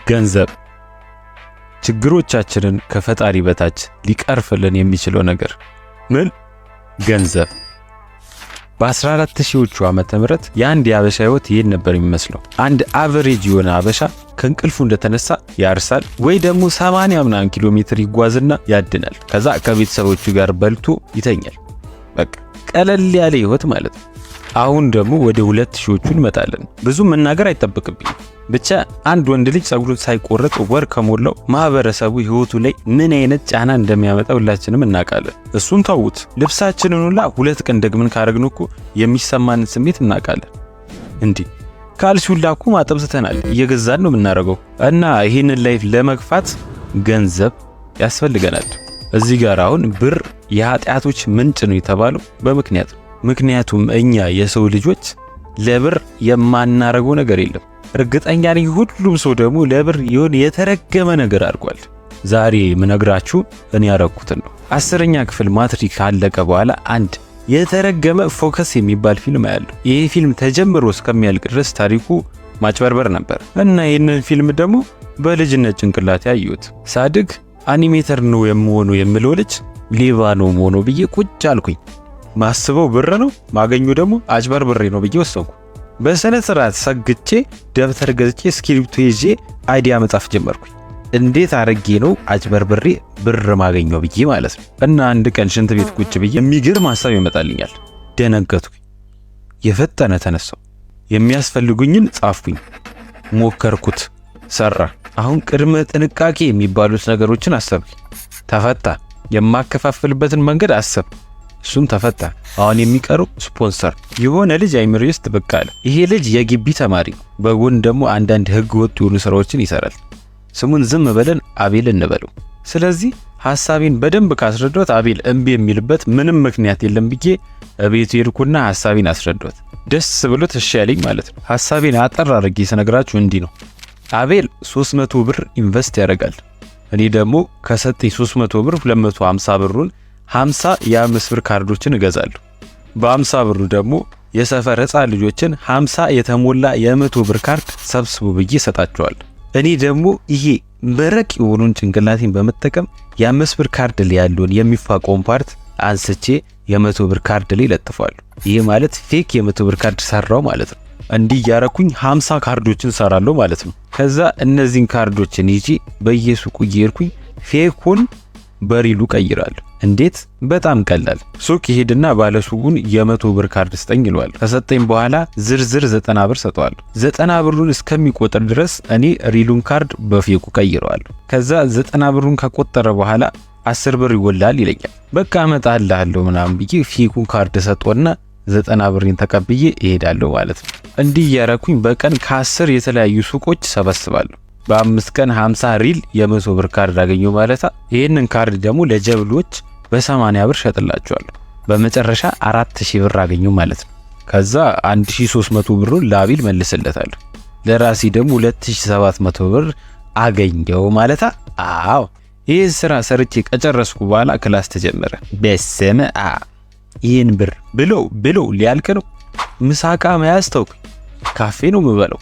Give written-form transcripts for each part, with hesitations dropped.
ገንዘብ ችግሮቻችንን ከፈጣሪ በታች ሊቀርፍልን የሚችለው ነገር ምን? ገንዘብ። በ14,000ዎቹ ዓመተ ምህረት የአንድ የአበሻ ህይወት ይሄን ነበር የሚመስለው። አንድ አቨሬጅ የሆነ አበሻ ከእንቅልፉ እንደተነሳ ያርሳል ወይ ደግሞ 80 ምናምን ኪሎ ሜትር ይጓዝና ያድናል። ከዛ ከቤተሰቦቹ ጋር በልቶ ይተኛል። በቃ ቀለል ያለ ህይወት ማለት ነው። አሁን ደግሞ ወደ 2000ዎቹ እንመጣለን። ብዙ መናገር አይጠበቅብኝ። ብቻ አንድ ወንድ ልጅ ጸጉሩን ሳይቆረጥ ወር ከሞላው ማህበረሰቡ ህይወቱ ላይ ምን አይነት ጫና እንደሚያመጣ ሁላችንም እናውቃለን። እሱን ተውት፣ ልብሳችንን ሁላ 2 ቀን ደግመን ካረግነው እኮ የሚሰማንን ስሜት እናውቃለን። እንዲህ ካልሲውን ላኩ ማጠብስተናል፣ እየገዛን ነው የምናረገው። እና ይሄንን ላይፍ ለመግፋት ገንዘብ ያስፈልገናል። እዚህ ጋር አሁን ብር የኃጢአቶች ምንጭ ነው የተባለው በምክንያት ነው። ምክንያቱም እኛ የሰው ልጆች ለብር የማናረገው ነገር የለም። እርግጠኛ ነኝ ሁሉም ሰው ደግሞ ለብር የሆነ የተረገመ ነገር አድርጓል። ዛሬ ምነግራችሁ እኔ ያረኩትን ነው። 10ኛ ክፍል ማትሪክ ካለቀ በኋላ አንድ የተረገመ ፎከስ የሚባል ፊልም አያለሁ። ይሄ ፊልም ተጀምሮ እስከሚያልቅ ድረስ ታሪኩ ማጭበርበር ነበር እና ይህንን ፊልም ደግሞ በልጅነት ጭንቅላት ያዩት። ሳድግ አኒሜተር ነው የምሆነው የምለው ልጅ ሌባ ነው ሆኖ ብዬ ቁጭ አልኩኝ። ማስበው ብር ነው ማገኙ ደግሞ አጭበርብሬ ነው ብዬ ወሰንኩ። በሰነ ስርዓት ሰግቼ ደብተር ገዝቼ እስክሪፕቶ ይዤ አይዲያ መጻፍ ጀመርኩኝ። እንዴት አረጌ ነው አጭበርብሬ ብር ማገኘው ብዬ ማለት ነው። እና አንድ ቀን ሽንት ቤት ቁጭ ብዬ የሚገርም ሐሳብ ይመጣልኛል። ደነገጥኩኝ። የፈጠነ ተነሳው። የሚያስፈልጉኝን ጻፍኩኝ። ሞከርኩት፣ ሰራ። አሁን ቅድመ ጥንቃቄ የሚባሉት ነገሮችን አሰብኩኝ። ተፈታ። የማከፋፍልበትን መንገድ አሰብ፣ እሱም ተፈታ። አሁን የሚቀረው ስፖንሰር። የሆነ ልጅ አይምሮ ውስጥ ብቅ አለ። ይሄ ልጅ የግቢ ተማሪ ነው። በጎን ደግሞ አንዳንድ ህገ ወጥ የሆኑ ስራዎችን ይሰራል። ስሙን ዝም ብለን አቤል እንበለው። ስለዚህ ሐሳቤን በደንብ ካስረዳሁት አቤል እምቢ የሚልበት ምንም ምክንያት የለም ብዬ እቤቱ ሄድኩና ሐሳቤን አስረዳሁት። ደስ ብሎት እሺ ያለኝ ማለት ነው። ሐሳቤን አጠር አድርጌ ስነግራችሁ እንዲህ ነው። አቤል 300 ብር ኢንቨስት ያደርጋል። እኔ ደግሞ ከሰጠኝ 300 ብር 250 ብሩን 50 የ5 ብር ካርዶችን እገዛለሁ። በ50 ብሩ ደግሞ የሰፈር ህፃን ልጆችን 50 የተሞላ የ100 ብር ካርድ ሰብስቡ ብዬ ሰጣቸዋለሁ። እኔ ደግሞ ይሄ መረቅ የሆኑን ጭንቅላቴን በመጠቀም የ5 ብር ካርድ ላይ ያለውን የሚፋቀውን ፓርት አንስቼ የ100 ብር ካርድ ላይ ለጥፋለሁ። ይሄ ማለት ፌክ የ100 ብር ካርድ ሰራው ማለት ነው። እንዲህ ያረኩኝ 50 ካርዶችን ሰራለሁ ማለት ነው። ከዛ እነዚህን ካርዶችን ይዤ በየሱቁ እየሄድኩኝ ፌኩን በሪሉ ቀይራለሁ። እንዴት? በጣም ቀላል። ሱቅ ይሄድና ባለሱቁን የ100 ብር ካርድ ስጠኝ ይለዋል። ከሰጠኝ በኋላ ዝርዝር 90 ብር ሰጠዋለሁ። 90 ብሩን እስከሚቆጥር ድረስ እኔ ሪሉን ካርድ በፌኩ ቀይረዋለሁ። ከዛ 90 ብሩን ከቆጠረ በኋላ 10 ብር ይጎላል ይለኛል። በቃ አመጣልሃለሁ ምናምን ብዬ ፌኩን ካርድ ሰጠውና 90 ብሬን ተቀብዬ እሄዳለሁ ማለት ነው። እንዲህ ያረኩኝ በቀን ከ10 የተለያዩ ሱቆች ሰበስባለሁ። በ5 ቀን 50 ሪል የ100 ብር ካርድ አገኘው ማለት። ይሄንን ካርድ ደግሞ ለጀብሎች በ80 ብር ሸጥላቸዋለሁ። በመጨረሻ 4000 ብር አገኘው ማለት ነው። ከዛ 1300 ብሩን ለአቤል መልስለታለሁ። ለራሴ ደግሞ 2700 ብር አገኘው ማለት። አዎ ይሄን ስራ ሰርቼ ከጨረስኩ በኋላ ክላስ ተጀመረ። በሰመ ይሄን ብር ብሎ ሊያልቅ ነው። ምሳቃ መያዝ ተውኩኝ። ካፌ ነው የምበለው።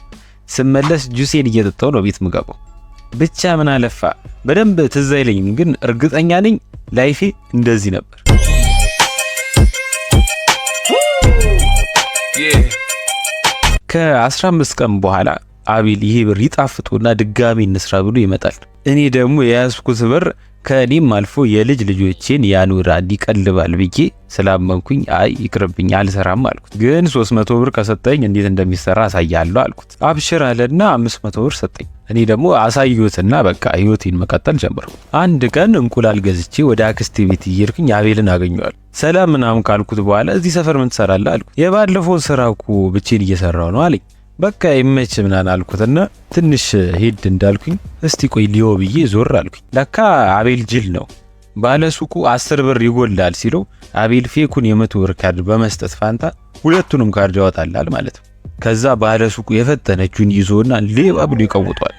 ስመለስ ጁሴን እየጠጣው ነው ቤት ምገባው። ብቻ ምን አለፋ በደንብ ትዝ አይለኝም፣ ግን እርግጠኛ ነኝ ላይፌ እንደዚህ ነበር። ከ15 ቀን በኋላ አቤል ይሄ ብር ይጣፍጡና ድጋሚ እንስራ ብሎ ይመጣል። እኔ ደግሞ የያዝኩት ብር ከኔም አልፎ የልጅ ልጆቼን ያኑራል ይቀልባል ብዬ ስላመንኩኝ አይ ይቅርብኝ አልሰራም አልኩት። ግን 300 ብር ከሰጠኝ እንዴት እንደሚሰራ አሳያለሁ አልኩት። አብሽር አለና 500 ብር ሰጠኝ። እኔ ደግሞ አሳዩትና በቃ ህይወቴን መቀጠል ጀመርኩ። አንድ ቀን እንቁላል ገዝቼ ወደ አክስቴ ቤት እየሄድኩኝ አቤልን አገኘዋለሁ። ሰላም ምናምን ካልኩት በኋላ እዚህ ሰፈር ምን ትሰራለህ አልኩት። የባለፈው ስራ እኮ ብቻዬን እየሰራው ነው አለኝ። በቃ ይመች ምናን አልኩትና ትንሽ ሄድ እንዳልኩኝ እስቲ ቆይ ሊዮ ብዬ ዞር አልኩኝ። ለካ አቤል ጅል ነው። ባለሱቁ 10 ብር ይጎላል ሲለው አቤል ፌኩን የ100 ብር ካርድ በመስጠት ፋንታ ሁለቱንም ካርድ ያወጣላል ማለት ነው። ከዛ ባለሱቁ የፈጠነቹን ይዞና ሌባ ብሎ ይቀውጧል።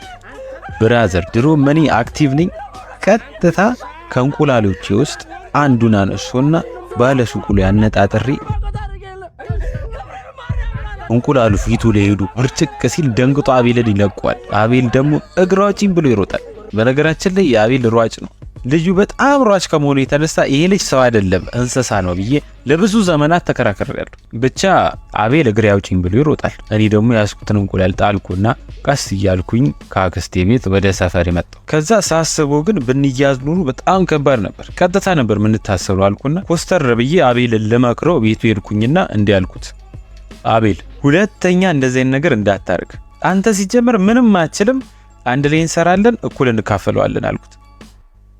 ብራዘር ድሮ መኒ አክቲቭ ነኝ። ቀጥታ ከእንቁላሎቼ ውስጥ አንዱን አነሶና ባለሱቁ ላይ አነጣጥሬ እንቁላሉ ፊቱ ላይ ሄዱ ብርጭቅ ሲል ደንግጦ አቤልን ይለቀዋል። አቤል ደግሞ እግራዎችን ብሎ ይሮጣል። በነገራችን ላይ የአቤል ሯጭ ነው። ልጁ በጣም ሯጭ ከመሆኑ የተነሳ ይሄ ልጅ ሰው አይደለም እንስሳ ነው ብዬ ለብዙ ዘመናት ተከራክሬያለሁ። ብቻ አቤል እግሬ አውጪኝ ብሎ ይሮጣል። እኔ ደግሞ ያስኩትን እንቁላል ጣልኩና ቀስ እያልኩኝ ከአክስቴ ቤት ወደ ሰፈር መጣሁ። ከዛ ሳስበው ግን ብንያዝ ኑሩ በጣም ከባድ ነበር። ቀጥታ ነበር የምንታሰሩ አልኩና ኮስተር ብዬ አቤልን ልመክረው ቤቱ ሄድኩኝና እንዲህ አልኩት፣ አቤል ሁለተኛ እንደዚህ አይነት ነገር እንዳታርግ። አንተ ሲጀመር ምንም አትችልም፣ አንድ ላይ እንሰራለን፣ እኩል እንካፈለዋለን አልኩት።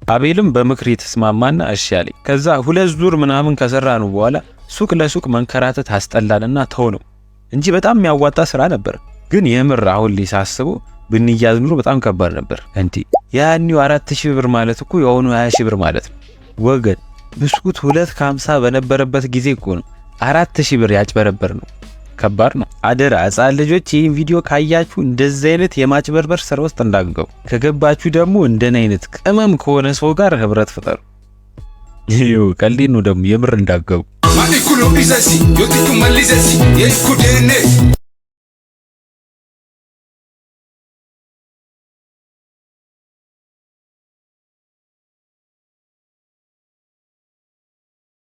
አቤልም በምክር የተስማማና እሺ አለኝ። ከዛ 2 ዙር ምናምን ከሰራኑ በኋላ ሱቅ ለሱቅ መንከራተት አስጠላንና ተው ነው እንጂ በጣም የሚያዋጣ ስራ ነበር። ግን የምር አሁን ላይ ሳስበው ብንያዝ ኑሮ በጣም ከባድ ነበር። እንዴ ያኔው 4000 ብር ማለት እኮ የሆኑ 20000 ብር ማለት ነው ወገን። ብስኩት 2.50 በነበረበት ጊዜ እኮ ነው 4000 ብር ያጭበረበር ነው። ከባድ ነው። አደራ ሕፃን ልጆች ይህን ቪዲዮ ካያችሁ እንደዚህ አይነት የማጭበርበር ስራ ውስጥ እንዳትገቡ። ከገባችሁ ደግሞ እንደኔ አይነት ቅመም ከሆነ ሰው ጋር ህብረት ፍጠሩ። ይሄው ቀልዴን ነው ደግሞ የምር እንዳትገቡ።